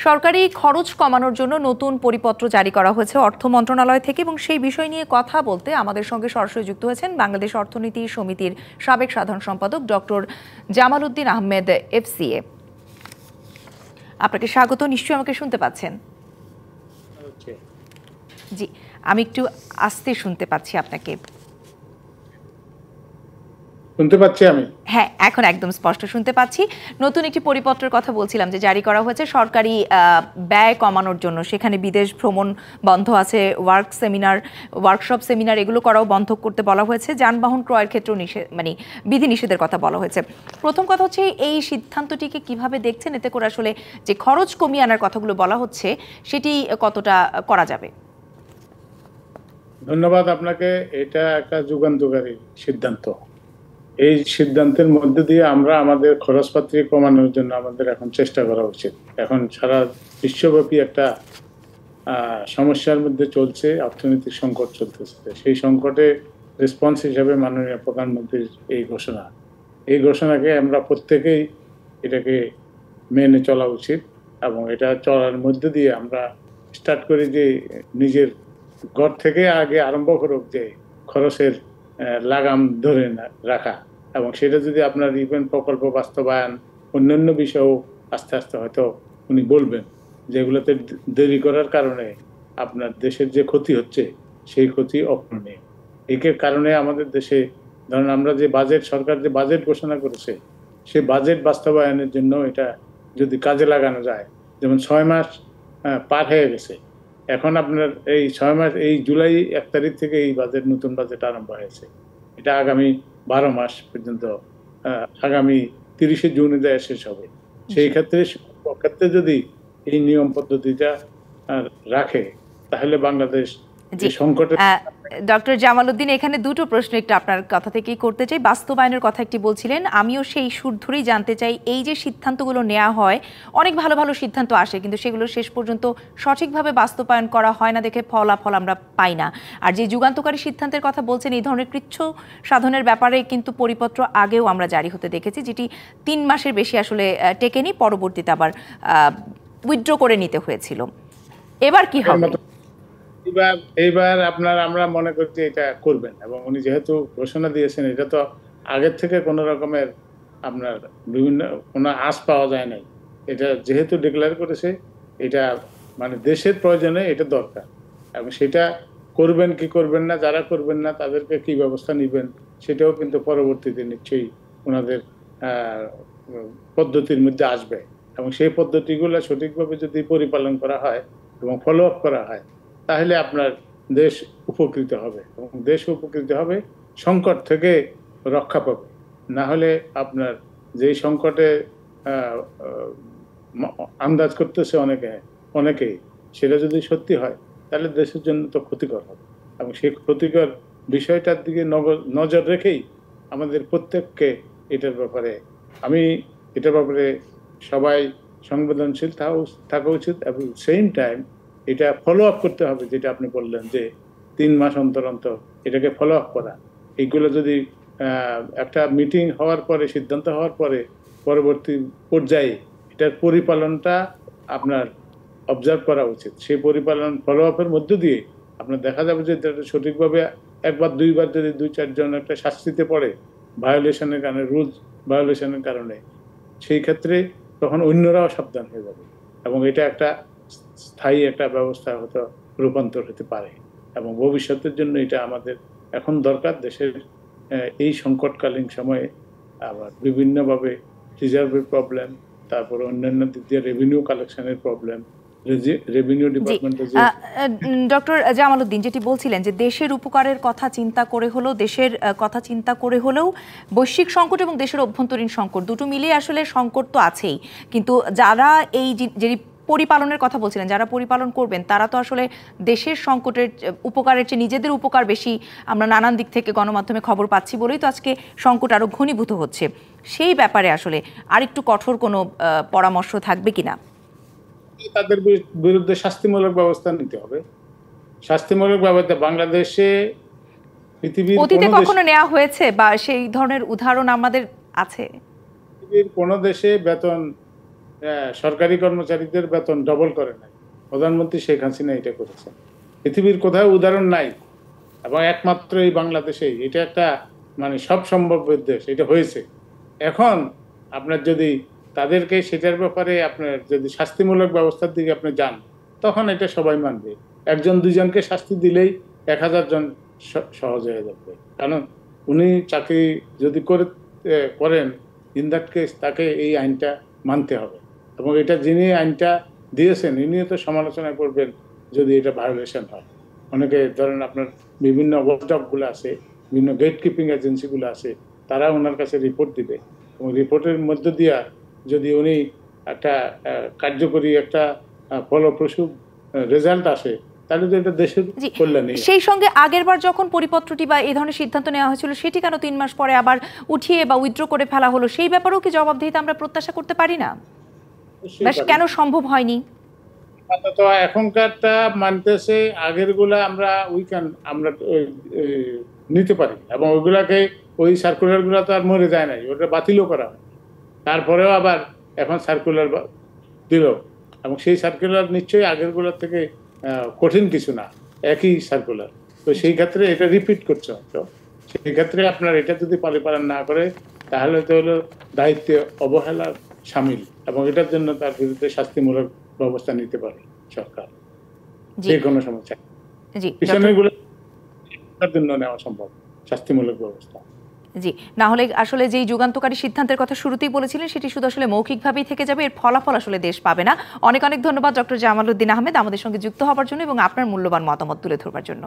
সরকারি খরচ কমানোর জন্য নতুন পরিপত্র জারি করা হয়েছে অর্থ মন্ত্রণালয় থেকে, এবং সেই বিষয় নিয়ে কথা বলতে আমাদের সঙ্গে সরাসরি যুক্ত হয়েছেন বাংলাদেশ অর্থনীতি সমিতির সাবেক সাধারণ সম্পাদক ডক্টর জামাল উদ্দিন আহমেদ এফসিএ। আপনাকে স্বাগত। নিশ্চয়ই আমাকে শুনতে পাচ্ছেন? জি, আমি একটু আস্তে শুনতে পাচ্ছি আপনাকে। শুনতে পাচ্ছি আমি? হ্যাঁ, এখন একদম স্পষ্ট শুনতে পাচ্ছি। নতুন একটি পরিপত্রের কথা বলছিলাম যে জারি করা হয়েছে সরকারি ব্যয় কমানোর জন্য। সেখানে বিদেশ ভ্রমণ বন্ধ আছে, ওয়ার্কশপ সেমিনার এগুলো করাও বন্ধ করতে বলা হয়েছে। যানবাহন ক্রয়ের ক্ষেত্রেও বিধি নিষেধের কথা বলা হয়েছে। প্রথম কথা হচ্ছে, এই সিদ্ধান্তটিকে কিভাবে দেখছেন? এতে করে আসলে যে খরচ কমিয়ে আনার কথাগুলো বলা হচ্ছে সেটি কতটা করা যাবে? ধন্যবাদ আপনাকে। এটা একটা যুগান্তকারী সিদ্ধান্ত। এই সিদ্ধান্তের মধ্যে দিয়ে আমরা আমাদের খরচপাতি কমানোর জন্য আমাদের এখন চেষ্টা করা উচিত। এখন সারা বিশ্বব্যাপী একটা সমস্যার মধ্যে চলছে, অর্থনৈতিক সংকট চলতেছে। সেই সংকটে রেসপন্স হিসাবে মাননীয় প্রধানমন্ত্রীর এই ঘোষণাকে আমরা প্রত্যেকেই এটাকে মেনে চলা উচিত, এবং এটা চলার মধ্যে দিয়ে আমরা স্টার্ট করি যে নিজের ঘর থেকে আগে আরম্ভ করুক যে খরচের লাগাম ধরে রাখা, এবং সেটা যদি আপনার ইভেন্ট প্রকল্প বাস্তবায়ন অন্যান্য বিষয়েও আস্তে আস্তে হয়তো উনি বলবেন, যেগুলোতে দেরি করার কারণে আপনার দেশের যে ক্ষতি হচ্ছে সেই ক্ষতি অপূরণীয়। এর কারণে আমাদের দেশে ধরুন আমরা যে সরকার যে বাজেট ঘোষণা করেছে, সেই বাজেট বাস্তবায়নের জন্য এটা যদি কাজে লাগানো যায়, যেমন 6 মাস পার হয়ে গেছে, এখন আপনার এই 6 মাস, এই জুলাই 1 তারিখ থেকে এই নতুন বাজেট আরম্ভ হয়েছে। এটা আগামী 12 মাস পর্যন্ত, আগামী 30শে জুন শেষ হবে। সেই ক্ষেত্রে যদি এই নিয়ম পদ্ধতিটা রাখে, তাহলে বাংলাদেশ যে সংকটে। ডক্টর জামাল উদ্দিন, এখানে দুটো প্রশ্ন একটু আপনার কথা থেকেই করতে চাই। বাস্তবায়নের কথা একটি বলছিলেন, আমিও সেই সুর ধরেই জানতে চাই, এই যে সিদ্ধান্তগুলো নেওয়া হয়, অনেক ভালো ভালো সিদ্ধান্ত আসে, কিন্তু সেগুলো শেষ পর্যন্ত সঠিকভাবে বাস্তবায়ন করা হয় না দেখে ফলাফল আমরা পাই না। আর যে যুগান্তকারী সিদ্ধান্তের কথা বলছেন, এই ধরনের কৃচ্ছ সাধনের ব্যাপারে কিন্তু পরিপত্র আগেও আমরা জারি হতে দেখেছি, যেটি 3 মাসের বেশি আসলে টেকেনি, পরবর্তীতে আবার উইথড্র করে নিতে হয়েছিল। এবার কি হবে? এইবার আমরা মনে করছি এটা করবেন, এবং উনি যেহেতু ঘোষণা দিয়েছেন, এটা তো আগের থেকে কোনো রকমের আপনার কোনো আশ পাওয়া যায় নাই। এটা যেহেতু ডিক্লেয়ার করেছে, এটা মানে দেশের প্রয়োজনে এটা দরকার, এবং সেটা করবেন কি করবেন না, যারা করবেন না তাদেরকে কি ব্যবস্থা নেবেন, সেটাও কিন্তু পরবর্তীতে নিশ্চয়ই ওনাদের পদ্ধতির মধ্যে আসবে। এবং সেই পদ্ধতিগুলো সঠিকভাবে যদি পরিপালন করা হয় এবং ফলো আপ করা হয়, তাহলে আপনার দেশ উপকৃত হবে, এবং দেশ উপকৃত হবে, সংকট থেকে রক্ষা পাবে। না হলে আপনার যেই সংকটে আন্দাজ করতেছে অনেকেই, সেটা যদি সত্যি হয়, তাহলে দেশের জন্য তো ক্ষতিকর হবে। এবং সেই ক্ষতিকর বিষয়টার দিকে নজর রেখেই আমাদের প্রত্যেককে এটার ব্যাপারে সবাই সংবেদনশীল থাকা উচিত, এবং সেম টাইম এটা ফলো আপ করতে হবে। যেটা আপনি বললেন যে 3 মাস অন্তর অন্তর এটাকে ফলো আপ করা, এইগুলো যদি একটা মিটিং হওয়ার পরে, সিদ্ধান্ত হওয়ার পরে পরবর্তী পর্যায়ে এটার পরিপালনটা আপনার অবজার্ভ করা উচিত। সেই পরিপালন ফলো আপের মধ্য দিয়ে আপনার দেখা যাবে যে সঠিকভাবে একবার দুইবার যদি 2-4 জন একটা শাস্তিতে পড়ে ভায়োলেশনের কারণে, রুলস ভায়োলেশনের কারণে, সেই ক্ষেত্রে তখন অন্যরাও সাবধান হয়ে যাবে, এবং এটা একটা স্থায়ী একটা ব্যবস্থা হয়তো রূপান্তর হতে পারে। এবং ভবিষ্যতের জন্য এটা আমাদের এখন দরকার। দেশের এই সংকটকালীন সময়ে আবার বিভিন্নভাবে রিজার্ভের প্রবলেম, তারপরে অন্যান্য দিক দিয়ে রেভিনিউ কালেকশনের প্রবলেম, রেভিনিউ ডিপার্টমেন্টে। ডক্টর জামাল উদ্দিন, যেটি বলছিলেন যে দেশের উপকারের কথা চিন্তা করে হলেও, দেশের কথা চিন্তা করে হলেও বৈশ্বিক সংকট এবং দেশের অভ্যন্তরীণ সংকট দুটো মিলিয়ে আসলে সংকট তো আছেই, কিন্তু যারা এই যে পরিপালনের কথা বলছিলেন, যারা পরিপালন করবেন, তারা তো আসলে দেশের সংকটের উপকারের চেয়ে নিজেদের উপকার বেশি, আমরা নানান দিক থেকে গণমাধ্যমে খবর পাচ্ছি বলেই তো আজকে সংকট আরো ঘনীভূত হচ্ছে। সেই ব্যাপারে আসলে আরেকটু কঠোর কোনো পরামর্শ থাকবে কিনা? তাদের বিরুদ্ধে শাস্তিমূলক ব্যবস্থা নিতে হবে। শাস্তিমূলক ব্যবস্থা বাংলাদেশে অতীতে কখনো নেওয়া হয়েছে, বা সেই ধরনের উদাহরণ আমাদের আছে? পৃথিবীর কোন দেশে বেতন সরকারি কর্মচারীদের বেতন ডবল করে নাই। প্রধানমন্ত্রী শেখ হাসিনা এটা করেছেন। পৃথিবীর কোথাও উদাহরণ নাই এবং একমাত্র এই বাংলাদেশেই এটা একটা মানে সব সম্ভব দেশ, এটা হয়েছে। এখন আপনার যদি তাদেরকে সেটার ব্যাপারে আপনার যদি শাস্তিমূলক ব্যবস্থার দিকে আপনি যান, তখন এটা সবাই মানবে। একজন দুইজনকে শাস্তি দিলেই 1000 জন সহজ হয়ে যাবে। কারণ উনি চাকরি যদি করেন, ইন দ্যাট কেস তাকে এই আইনটা মানতে হবে। এবং এটা যিনি আইনটা দিয়েছেন ইনিও তো সমালোচনা করবেন যদি এটা ভায়োলেশন হয়। অনেকে ধরেন আপনার বিভিন্ন ওয়াচডগগুলো আছে, বিভিন্ন গেট কিপিং এজেন্সিগুলো আছে, তারা ওনার কাছে রিপোর্ট দিবে এবং রিপোর্টের মধ্য দিয়া যদি উনি একটা কার্যকরী একটা ফলপ্রসূ রেজাল্ট আসে, তাহলে তো এটা দেশের কল্যাণে। সেই সঙ্গে আগেরবার যখন পরিপত্রটি বা এই ধরনের সিদ্ধান্ত নেওয়া হয়েছিল, সেটি কেন 3 মাস পরে আবার উঠিয়ে বা উইথড্র করে ফেলা হলো? সেই ব্যাপারেও কি জবাবদিহিতা আমরা প্রত্যাশা করতে পারি না? কেন সম্ভব হয়নি? তো এখনকারটা মানতেছে, আগের গুলা আমরা আমরা নিতে পারি এবং ওইগুলাকে ওই সার্কুলার গুলা তো আর মরে যায় নাই, ওটা বাতিলও করা হয়। তারপরেও আবার এখন সার্কুলার দিল এবং সেই সার্কুলার নিশ্চয়ই আগের গুলার থেকে কঠিন কিছু না, একই সার্কুলার। তো সেই ক্ষেত্রে এটা রিপিট করছে হয়তো। সেই ক্ষেত্রে আপনার এটা যদি পালন না করে, তাহলে তো হলো দায়িত্বে অবহেলার সামিল এবং এটার জন্য তার বিরুদ্ধে শাস্তিমূলক ব্যবস্থা নিতে পারে সরকার যে কোনো সমস্যা। পিছনেরগুলো জন্য নেওয়া সম্ভব শাস্তিমূলক ব্যবস্থা। জি, না হলে আসলে যেই যুগান্তকারী সিদ্ধান্তের কথা শুরুতেই বলেছিলেন, সেটি শুধু আসলে মৌখিকভাবেই থেকে যাবে, এর ফলাফল আসলে দেশ পাবে না। অনেক অনেক ধন্যবাদ ডক্টর জামালউদ্দিন আহমেদ আমাদের সঙ্গে যুক্ত হওয়ার জন্য এবং আপনার মূল্যবান মতামত তুলে ধরবার জন্য।